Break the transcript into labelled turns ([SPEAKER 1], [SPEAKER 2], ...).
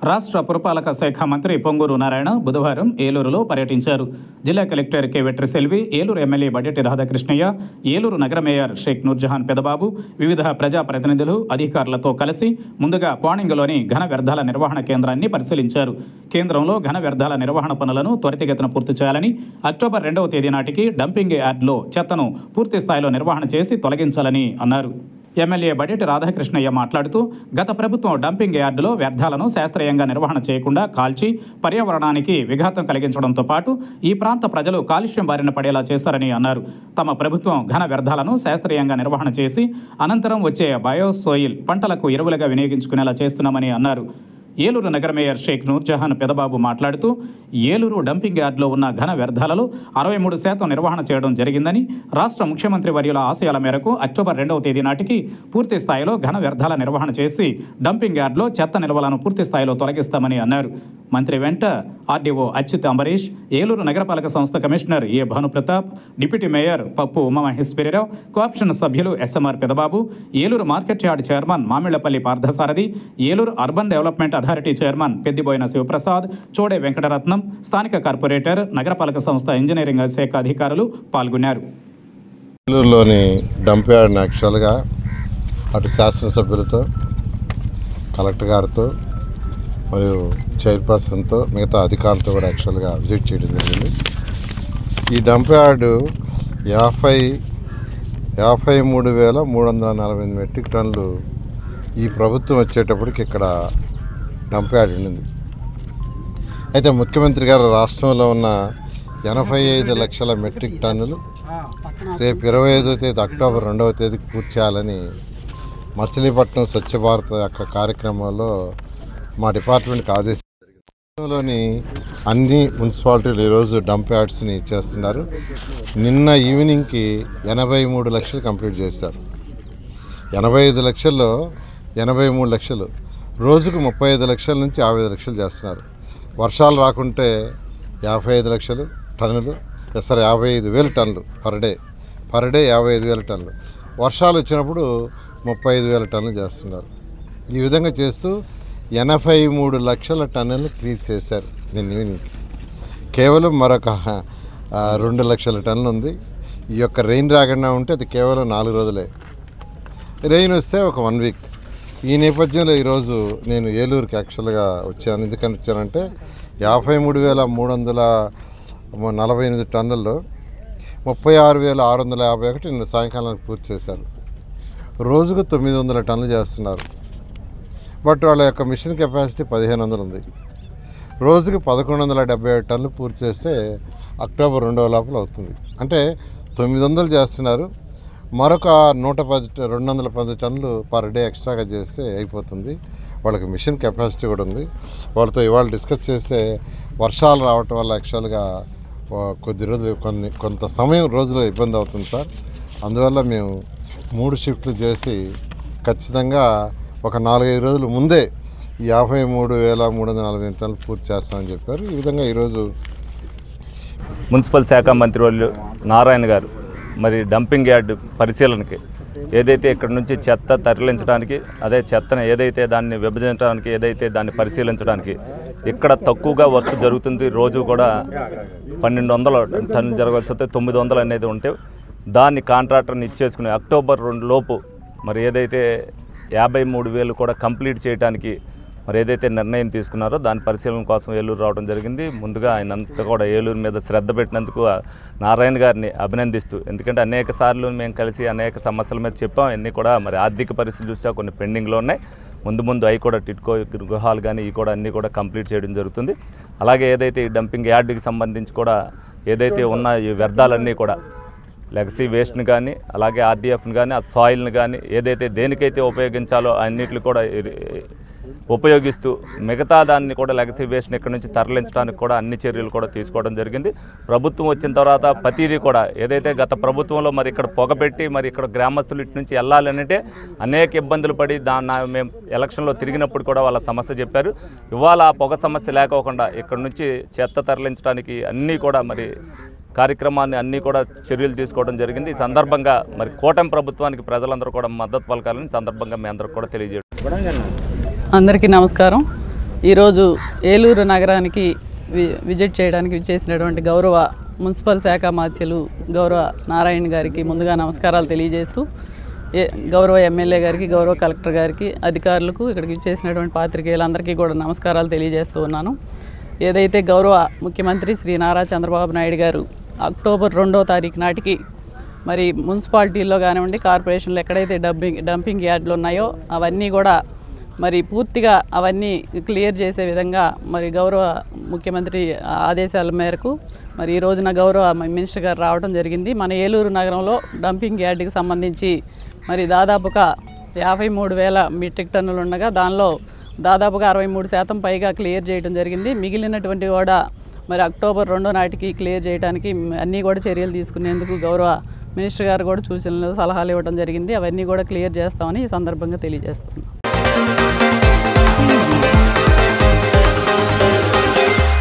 [SPEAKER 1] రాష్ట్ర పురపాలక శాఖ మంత్రి పొంగూరు నారాయణ బుధవారం ఏలూరులో పర్యటించారు. జిల్లా collector K Vetriselvi, Eluru MLA Baddetti Radhakrishnaiah, Eluru నగర మేయర్ షేక్ నూర్జహాన్ పెదబాబు, వివిధ ప్రజాప్రతినిధులు, అధికారులతో కలిసి ముందుగా పాణింగులోని ఘన వ్యర్థాల నిర్వహణ కేంద్రాన్ని పరిశీలించారు. కేంద్రంలో ఘన వ్యర్థాల నిర్వహణ పనులను త్వరితగతిన పూర్తి చేయాలని, అక్టోబర్ 2వ తేదీ నాటికి డంపింగ్ యార్డ్లో చెత్తను పూర్తి స్థాయిలో నిర్వహణ చేసి తొలగించాలని అన్నారు. ఎమ్మెల్యే బడ్డెట్టి రాధాకృష్ణయ్య మాట్లాడుతూ, గత ప్రభుత్వం డంపింగ్ యార్డులో వ్యర్థాలను శాస్త్రీయంగా నిర్వహణ చేయకుండా కాల్చి పర్యావరణానికి విఘాతం కలిగించడంతో పాటు ఈ ప్రాంత ప్రజలు కాలుష్యం బారిన పడేలా చేశారని అన్నారు. తమ ప్రభుత్వం ఘన వ్యర్థాలను శాస్త్రీయంగా నిర్వహణ చేసి అనంతరం వచ్చే బయోసోయిల్ పంటలకు ఎరువులుగా వినియోగించుకునేలా చేస్తున్నామని అన్నారు. ఏలూరు నగర మేయర్ షేక్ నూర్జహాన్ పెదబాబు మాట్లాడుతూ, ఏలూరు డంపింగ్ యార్డులో ఉన్న ఘన వ్యర్థాలలో 63% నిర్వహణ చేయడం జరిగిందని, రాష్ట్ర ముఖ్యమంత్రి వర్యుల ఆశయాల మేరకు అక్టోబర్ 2వ తేదీ నాటికి పూర్తి స్థాయిలో ఘన వ్యర్థాల నిర్వహణ చేసి డంపింగ్ యార్డులో చెత్త నిల్వలను పూర్తి స్థాయిలో తొలగిస్తామని అన్నారు. మంత్రి వెంట ఆర్డీఓ అచ్యుత్ అంబరీష్, ఏలూరు నగరపాలక సంస్థ commissioner A Bhanupratap, deputy mayor Pappu Umamaheswararao, co-option సభ్యులు SMR Pedababu, Eluru market yard chairman Mamillapalli Parthasarathi, Eluru urban development authority chairman Peddiboina Sivaprasad, Chode Venkataratnam, స్థానిక కార్పొరేటర్, నగరపాలక సంస్థ ఇంజనీరింగ్ శాఖ అధికారులు పాల్గొన్నారు.
[SPEAKER 2] ఏలూరులోని డంప్ యార్డ్ని యాక్చువల్గా అటు శాసనసభ్యులతో, కలెక్టర్ గారితో మరియు చైర్పర్సన్తో మిగతా అధికారులతో కూడా యాక్చువల్గా విజిట్ చేయడం జరిగింది. ఈ డంప్ యార్డు 53,348 మెట్రిక్ టన్నులు ఈ ప్రభుత్వం వచ్చేటప్పటికి ఇక్కడ డంప్ యార్డ్ ఉండింది. అయితే ముఖ్యమంత్రి గారు రాష్ట్రంలో ఉన్న 85 లక్షల మెట్రిక్ టన్నులు రేపు 25వ తేదీ అక్టోబర్ 2వ తేదీకి పూర్తి చేయాలని మచిలీపట్నం స్వచ్ఛ భారత్ యొక్క కార్యక్రమంలో మా డిపార్ట్మెంట్కి ఆదేశం జరిగింది. రాష్ట్రంలోని అన్ని మున్సిపాలిటీలు ఈరోజు డంప్ యార్డ్స్ని చేస్తున్నారు. నిన్న ఈవినింగ్కి 83 లక్షలు కంప్లీట్ చేశారు. 85 లక్షల్లో 83 లక్షలు, రోజుకు 35 లక్షల నుంచి 50 లక్షలు చేస్తున్నారు. వర్షాలు రాకుంటే 55 లక్షలు టన్నులు, 55,000 టన్నులు పర్ డే 55,000 టన్నులు. వర్షాలు వచ్చినప్పుడు 35,000 టన్నులు చేస్తున్నారు. ఈ విధంగా చేస్తూ 83 లక్షల టన్నులు క్లీన్ చేశారు నిన్న ఈవినింగ్. కేవలం మరొక 2 లక్షల టన్నులు ఉంది. ఈ యొక్క రెయిన్ రాకుండా ఉంటే అది కేవలం 4 రోజులే. రెయిన్ వస్తే ఒక 1 వీక్. ఈ నేపథ్యంలో ఈరోజు నేను ఏలూరుకి యాక్చువల్గా వచ్చాను. ఎందుకని వచ్చానంటే 53,348 టన్నుల్లో 36,651 నిన్న సాయంకాలానికి పూర్తి చేశారు. రోజుకు 900 టన్నులు చేస్తున్నారు. బట్ వాళ్ళ యొక్క మిషన్ కెపాసిటీ 1,500 ఉంది. రోజుకి 1,177 టన్నులు పూర్తి చేస్తే అక్టోబర్ 2వ లోపల అవుతుంది. అంటే 900 చేస్తున్నారు. మరొక 210 టన్నులు పర్ డే ఎక్స్ట్రాగా చేస్తే అయిపోతుంది. వాళ్ళకి మిషన్ కెపాసిటీ కూడా ఉంది. వాళ్ళతో ఇవాళ డిస్కస్ చేస్తే వర్షాలు రావటం వల్ల యాక్చువల్గా కొద్ది రోజులు కొంత సమయం రోజులో ఇబ్బంది అవుతుంది సార్. అందువల్ల మేము 3 షిఫ్ట్లు చేసి ఖచ్చితంగా ఒక 4-5 రోజుల ముందే ఈ 53,348 టన్నులు పూర్తి చేస్తామని చెప్పారు. ఈ విధంగా ఈరోజు
[SPEAKER 3] మున్సిపల్ శాఖ మంత్రి వాళ్ళు నారాయణ గారు మరి డంపింగ్ యార్డ్ పరిశీలనకి ఏదైతే ఇక్కడ నుంచి చెత్త తరలించడానికి, అదే చెత్తను ఏదైతే దాన్ని విభజించడానికి, ఏదైతే దాన్ని పరిశీలించడానికి ఇక్కడ తక్కువగా వర్క్ జరుగుతుంది. రోజు కూడా 1,200 టన్నులు జరగాల్సి వస్తే 900 అనేది ఉంటే దాన్ని కాంట్రాక్టర్ని ఇచ్చేసుకుని అక్టోబర్ 2 లోపు మరి ఏదైతే 53,000 కూడా కంప్లీట్ చేయడానికి మరి ఏదైతే నిర్ణయం తీసుకున్నారో దాని పరిశీలన కోసం ఏలూరు రావడం జరిగింది. ముందుగా ఆయన అంతా కూడా ఏలూరు మీద శ్రద్ధ పెట్టినందుకు నారాయణ గారిని అభినందిస్తూ, ఎందుకంటే అనేక సార్లు మేము కలిసి అనేక సమస్యల మీద చెప్పాం. అన్నీ కూడా మరి ఆర్థిక పరిస్థితి చూసా కొన్ని పెండింగ్లో ఉన్నాయి. ముందు అవి కూడా టిట్కో గృహాలు కానీ ఇవి కూడా అన్నీ కూడా కంప్లీట్ చేయడం జరుగుతుంది. అలాగే ఏదైతే ఈ డంపింగ్ యార్డుకి సంబంధించి కూడా ఏదైతే ఉన్న ఈ వ్యర్థాలన్నీ కూడా లెగసీ వేస్ట్ని కానీ, అలాగే ఆర్డీఎఫ్ని కానీ, ఆ సాయిల్ని కానీ ఏదైతే దేనికైతే ఉపయోగించాలో అన్నిటిని కూడా ఉపయోగిస్తూ మిగతా దాన్ని కూడా లెగసీ వేస్ట్ని ఇక్కడ నుంచి తరలించడానికి కూడా అన్ని చర్యలు కూడా తీసుకోవడం జరిగింది. ప్రభుత్వం వచ్చిన తర్వాత ప్రతిదీ కూడా ఏదైతే గత ప్రభుత్వంలో మరి ఇక్కడ పొగపెట్టి మరి ఇక్కడ గ్రామస్తులు ఇటు నుంచి వెళ్ళాలంటే అనేక ఇబ్బందులు పడి మేము ఎలక్షన్లో తిరిగినప్పుడు కూడా వాళ్ళ సమస్య చెప్పారు. ఇవాళ ఆ పొగ సమస్య లేకోకుండా ఇక్కడ నుంచి చెత్త తరలించడానికి అన్నీ కూడా మరి కార్యక్రమాన్ని అన్నీ కూడా చర్యలు తీసుకోవడం జరిగింది. ఈ సందర్భంగా మరి కూటమి ప్రభుత్వానికి ప్రజలందరూ కూడా మద్దతు పలకాలని సందర్భంగా మీ అందరికీ కూడా తెలియజేయడం.
[SPEAKER 4] అందరికీ నమస్కారం. ఈరోజు ఏలూరు నగరానికి విజిట్ చేయడానికి విచ్చేసినటువంటి గౌరవ మున్సిపల్ శాఖ మాత్యులు గౌరవ నారాయణ గారికి ముందుగా నమస్కారాలు తెలియజేస్తూ గౌరవ ఎమ్మెల్యే గారికి, గౌరవ కలెక్టర్ గారికి, అధికారులకు, ఇక్కడికి విచ్చేసినటువంటి పాత్రికేయులందరికీ కూడా నమస్కారాలు తెలియజేస్తూ ఉన్నాను. ఏదైతే గౌరవ ముఖ్యమంత్రి శ్రీ నారా చంద్రబాబు నాయుడు గారు అక్టోబర్ 2వ తారీఖు నాటికి మరి మున్సిపాలిటీల్లో కానివ్వండి, కార్పొరేషన్లో ఎక్కడైతే డంపింగ్ యార్డులు ఉన్నాయో అవన్నీ కూడా మరి పూర్తిగా అవన్నీ క్లియర్ చేసే విధంగా మరి గౌరవ ముఖ్యమంత్రి ఆదేశాల మేరకు మరి ఈ రోజున గౌరవ మినిస్టర్ గారు రావడం జరిగింది. మన ఏలూరు నగరంలో డంపింగ్ యార్డుకి సంబంధించి మరి దాదాపుగా 53,000 మెట్రిక్ టన్నులు ఉండగా దానిలో దాదాపుగా 63% పైగా క్లియర్ చేయడం జరిగింది. మిగిలినటువంటి కూడా మరి అక్టోబర్ 2 నాటికి క్లియర్ చేయడానికి అన్నీ కూడా చర్యలు తీసుకునేందుకు గౌరవ మినిస్టర్ గారు కూడా సూచనలు, సలహాలు ఇవ్వడం జరిగింది. అవన్నీ కూడా క్లియర్ చేస్తామని ఈ సందర్భంగా తెలియజేస్తున్నాం.